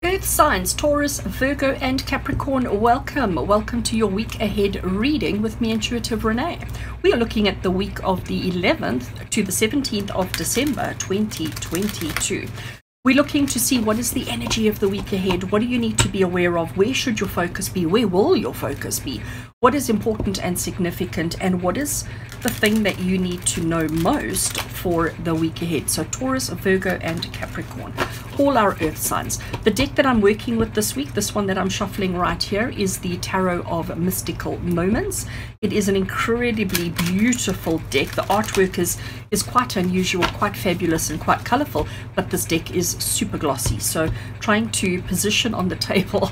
Earth signs, Taurus, Virgo and Capricorn, welcome to your week ahead reading with me, Intuitive Rene. We are looking at the week of the 11th to the 17th of December 2022. We're looking to see what is the energy of the week ahead. What do you need to be aware of? Where should your focus be? Where will your focus be? What is important and significant? And what is the thing that you need to know most for the week ahead? So Taurus, Virgo and Capricorn, all our earth signs. The deck that I'm working with this week, this one that I'm shuffling right here, is the Tarot of Mystical Moments. It is an incredibly beautiful deck. The artwork is quite unusual, quite fabulous and quite colorful, but this deck is super glossy. So trying to position on the table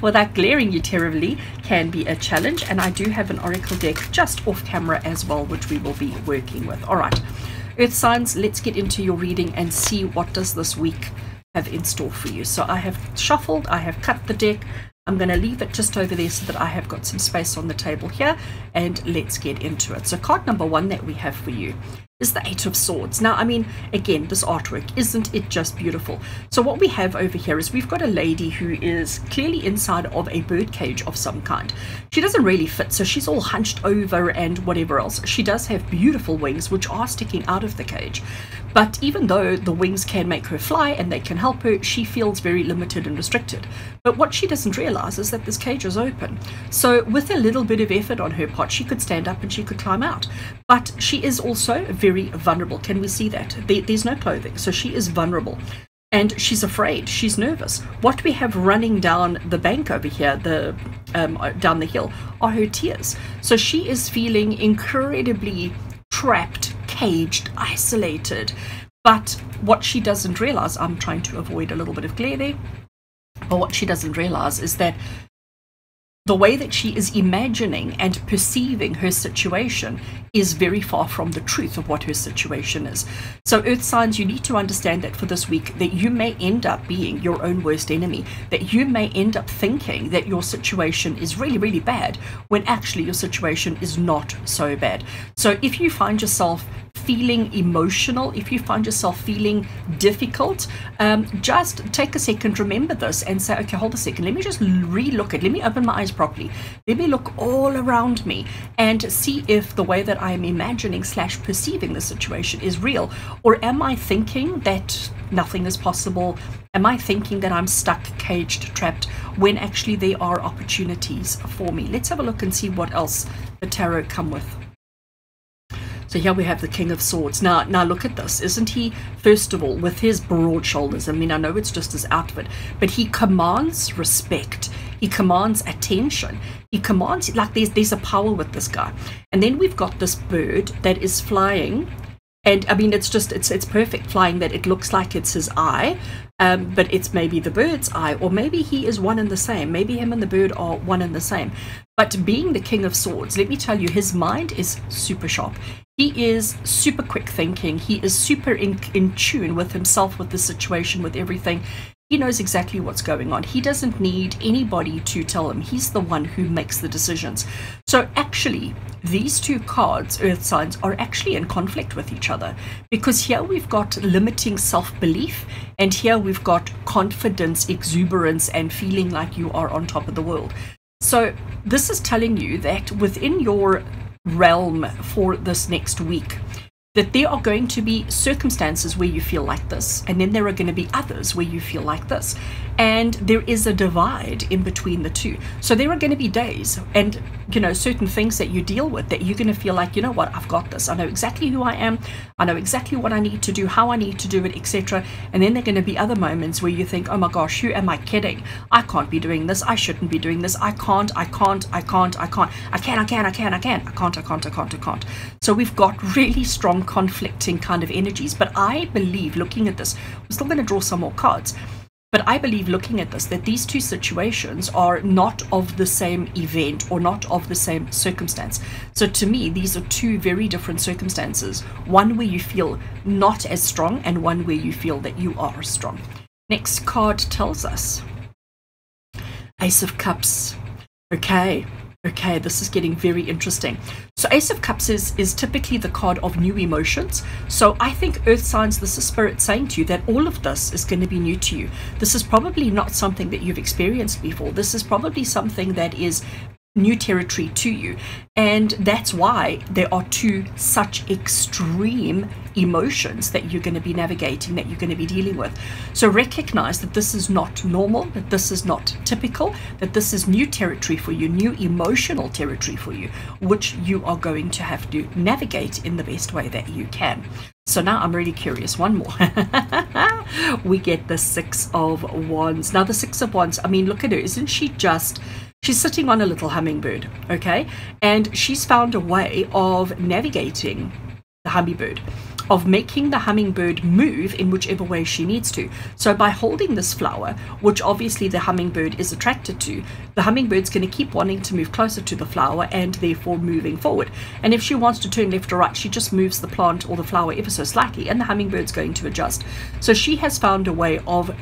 without glaring you terribly can be a challenge. And I do have an oracle deck just off camera as well, which we will be working with. All right, earth signs, let's get into your reading and see what does this week have in store for you. So I have shuffled, I have cut the deck. I'm going to leave it just over there so that I have got some space on the table here, and let's get into it. So card number one that we have for you is the Eight of Swords. Now, I mean, again, this artwork, isn't it just beautiful? So what we have over here is we've got a lady who is clearly inside of a bird cage of some kind. She doesn't really fit, so she's all hunched over and whatever else. She does have beautiful wings which are sticking out of the cage. But even though the wings can make her fly and they can help her, she feels very limited and restricted. But what she doesn't realize is that this cage is open. So with a little bit of effort on her part, she could stand up and she could climb out. But she is also very vulnerable. Can we see that? There's no clothing, so she is vulnerable. And she's afraid, she's nervous. What we have running down the bank over here, down the hill, are her tears. So she is feeling incredibly trapped, caged, isolated. But what she doesn't realize, I'm trying to avoid a little bit of glare there, but what she doesn't realize is that the way that she is imagining and perceiving her situation is very far from the truth of what her situation is. So earth signs, you need to understand that for this week, that you may end up being your own worst enemy, that you may end up thinking that your situation is really, really bad, when actually your situation is not so bad. So if you find yourself feeling emotional, if you find yourself feeling difficult, just take a second, remember this and say, okay, hold a second, let me just re-look at, let me open my eyes properly, let me look all around me and see if the way that I am imagining / perceiving the situation is real, or am I thinking that nothing is possible? Am I thinking that I'm stuck, caged, trapped, when actually there are opportunities for me? Let's have a look and see what else the tarot come with. So here we have the King of Swords. Now look at this. Isn't he, first of all, with his broad shoulders? I mean, I know it's just his outfit, but he commands respect. He commands attention. He commands, like there's a power with this guy. And then we've got this bird that is flying. And I mean, it's perfect flying, that it looks like it's his eye, but it's maybe the bird's eye, or maybe he is one and the same. Maybe him and the bird are one and the same. But being the King of Swords, let me tell you, his mind is super sharp. He is super quick thinking. He is super in tune with himself, with the situation, with everything. He knows exactly what's going on. He doesn't need anybody to tell him. He's the one who makes the decisions. So actually, these two cards, earth signs, are actually in conflict with each other, because here we've got limiting self-belief, and here we've got confidence, exuberance, and feeling like you are on top of the world. So this is telling you that within your realm for this next week, that there are going to be circumstances where you feel like this, and then there are going to be others where you feel like this, and there is a divide in between the two. So there are going to be days and, you know, certain things that you deal with that you're going to feel like, you know what, I've got this, I know exactly who I am, I know exactly what I need to do, how I need to do it, etc. And then there are going to be other moments where you think, oh my gosh, who am I kidding? I can't be doing this, I shouldn't be doing this, I can't. So we've got really strong conflicting kind of energies. But I believe, looking at this, we're still going to draw some more cards, but I believe, looking at this, that these two situations are not of the same event or not of the same circumstance. So to me, these are two very different circumstances, one where you feel not as strong and one where you feel that you are strong. Next card tells us Ace of Cups. Okay, Okay, this is getting very interesting. So Ace of Cups is typically the card of new emotions. So I think Earth signs, this is Spirit saying to you that all of this is going to be new to you. This is probably not something that you've experienced before. This is probably something that is new territory to you, and that's why there are two such extreme emotions that you're going to be navigating, that you're going to be dealing with. So recognize that this is not normal, that this is not typical, that this is new territory for you, new emotional territory for you, which you are going to have to navigate in the best way that you can. So now I'm really curious. One more. We get the Six of Wands. Now the Six of Wands, I mean, look at her. Isn't she just... She's sitting on a little hummingbird, okay? And she's found a way of navigating the hummingbird, of making the hummingbird move in whichever way she needs to. So by holding this flower, which obviously the hummingbird is attracted to, the hummingbird's going to keep wanting to move closer to the flower and therefore moving forward. And if she wants to turn left or right, she just moves the plant or the flower ever so slightly, and the hummingbird's going to adjust. So she has found a way of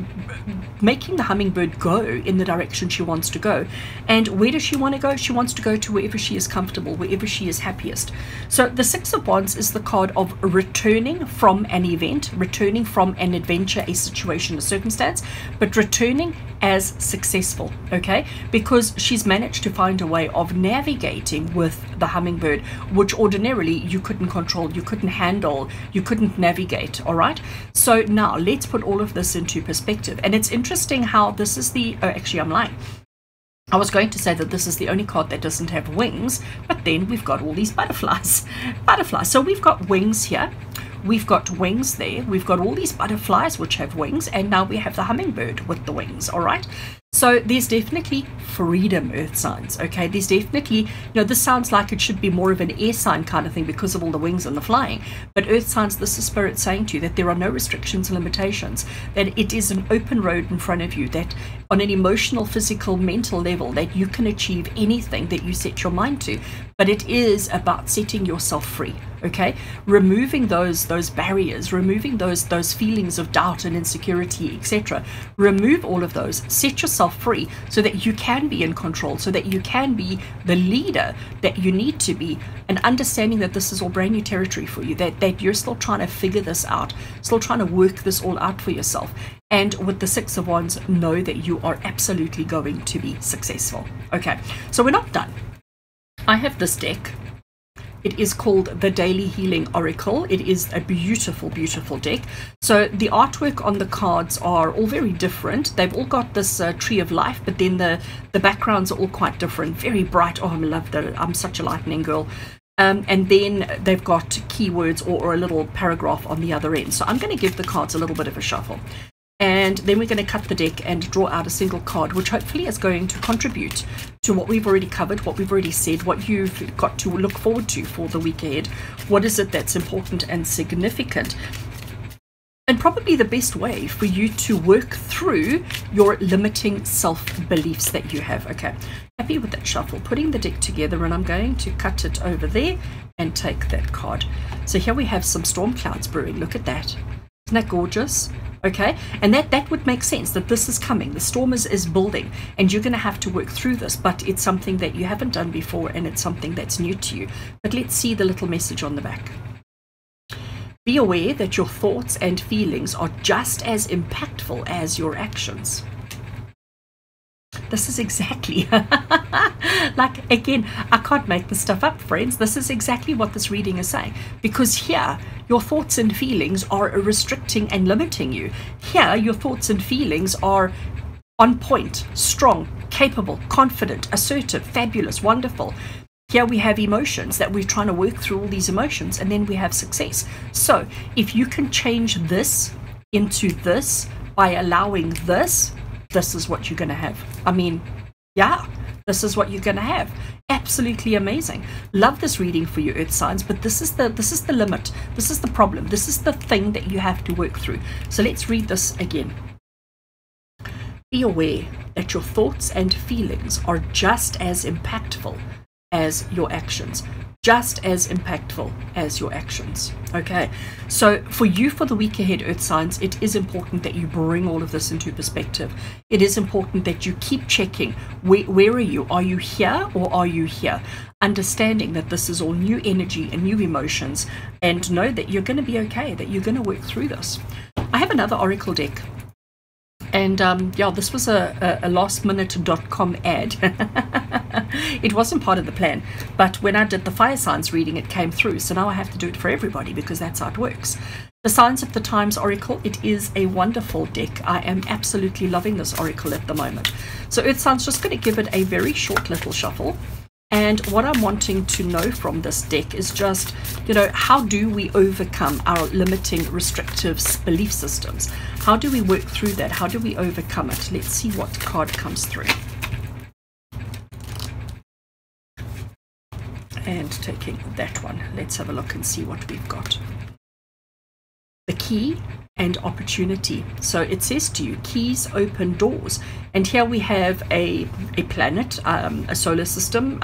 making the hummingbird go in the direction she wants to go. And where does she want to go? She wants to go to wherever she is comfortable, wherever she is happiest. So the Six of Wands is the card of returning from an event, returning from an adventure, a situation, a circumstance, but returning as successful, okay? Because she's managed to find a way of navigating with the hummingbird, which ordinarily you couldn't control, you couldn't handle, you couldn't navigate, all right? So now let's put all of this into perspective. And it's interesting how this is the, oh, actually I'm lying. I was going to say that this is the only card that doesn't have wings, but then we've got all these butterflies. So we've got wings here. We've got wings there. We've got all these butterflies which have wings, and now we have the hummingbird with the wings, all right? So there's definitely freedom, Earth signs, okay? There's definitely, this sounds like it should be more of an air sign kind of thing because of all the wings and the flying. But Earth signs, this is Spirit saying to you that there are no restrictions and limitations, that it is an open road in front of you, that on an emotional, physical, mental level, that you can achieve anything that you set your mind to. But it is about setting yourself free, okay? Removing those barriers, removing those feelings of doubt and insecurity, etc. Remove all of those, set yourself free so that you can be in control, so that you can be the leader that you need to be, and understanding that this is all brand new territory for you, that you're still trying to figure this out, still trying to work this all out for yourself. And with the Six of Wands, know that you are absolutely going to be successful. Okay, so we're not done. I have this deck. It is called the Daily Healing Oracle. It is a beautiful, beautiful deck. So the artwork on the cards are all very different. They've all got this tree of life, but then the backgrounds are all quite different. Very bright. Oh, I love that. I'm such a lightning girl. And then they've got keywords or a little paragraph on the other end. So I'm going to give the cards a little bit of a shuffle. And then we're going to cut the deck and draw out a single card, which hopefully is going to contribute to what we've already covered, what we've already said, what you've got to look forward to for the week ahead. What is it that's important and significant? And probably the best way for you to work through your limiting self-beliefs that you have. Okay, happy with that shuffle, putting the deck together, and I'm going to cut it over there and take that card. So here we have some storm clouds brewing. Look at that. Isn't that gorgeous? Okay, and that would make sense, that this is coming, the storm is building, and you're going to have to work through this, but it's something that you haven't done before, and it's something that's new to you. But let's see the little message on the back. Be aware that your thoughts and feelings are just as impactful as your actions. This is exactly, like, again, I can't make this stuff up, friends. This is exactly what this reading is saying. Because here, your thoughts and feelings are restricting and limiting you. Here, your thoughts and feelings are on point, strong, capable, confident, assertive, fabulous, wonderful. Here we have emotions that we're trying to work through all these emotions, and then we have success. So if you can change this into this by allowing this, this is what you're going to have. I mean, yeah, this is what you're going to have. Absolutely amazing. Love this reading for you, Earth signs, but this is the limit. This is the problem. This is the thing that you have to work through. So let's read this again. Be aware that your thoughts and feelings are just as impactful as your actions. just as impactful as your actions. Okay, so for you, for the week ahead, earth signs, it is important that you bring all of this into perspective. It is important that you keep checking, where are you? Are you here or are you here? Understanding that this is all new energy and new emotions, and know that you're going to be okay, that you're going to work through this. I have another oracle deck. And yeah, this was a lastminute.com ad. It wasn't part of the plan, but when I did the fire signs reading, it came through. So now I have to do it for everybody because that's how it works. The Signs of the Times Oracle, it is a wonderful deck. I am absolutely loving this oracle at the moment. So Earth Signs, just going to give it a very short little shuffle. And what I'm wanting to know from this deck is just, you know, how do we overcome our limiting, restrictive belief systems? How do we work through that? How do we overcome it? Let's see what card comes through. And taking that one, let's have a look and see what we've got. The key and opportunity. So it says to you, keys open doors. And here we have a planet, a solar system,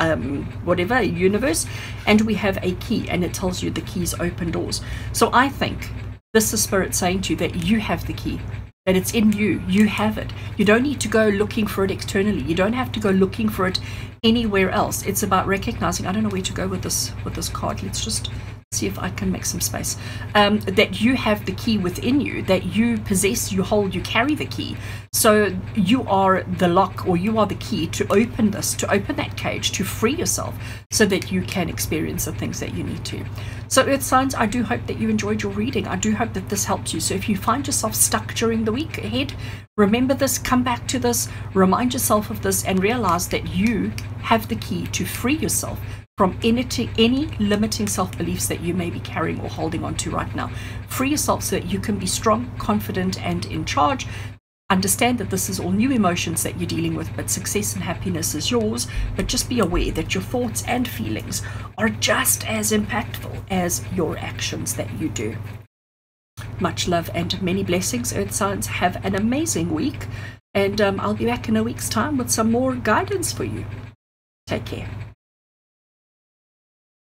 whatever, a universe, and we have a key, and it tells you the keys open doors. So I think this is Spirit saying to you that you have the key, that it's in you, you have it. You don't need to go looking for it externally. You don't have to go looking for it anywhere else. It's about recognizing, I don't know where to go with this card. Let's just see if I can make some space, that you have the key within you, that you possess, you hold, you carry the key. So you are the lock, or you are the key to open this, to open that cage, to free yourself so that you can experience the things that you need to. So Earth Signs, I do hope that you enjoyed your reading. I do hope that this helped you. So if you find yourself stuck during the week ahead, remember this, come back to this, remind yourself of this, and realize that you have the key to free yourself from any limiting self-beliefs that you may be carrying or holding on to right now. Free yourself so that you can be strong, confident, and in charge. Understand that this is all new emotions that you're dealing with, but success and happiness is yours. But just be aware that your thoughts and feelings are just as impactful as your actions that you do. Much love and many blessings, Earth Signs. Have an amazing week, and I'll be back in a week's time with some more guidance for you. Take care.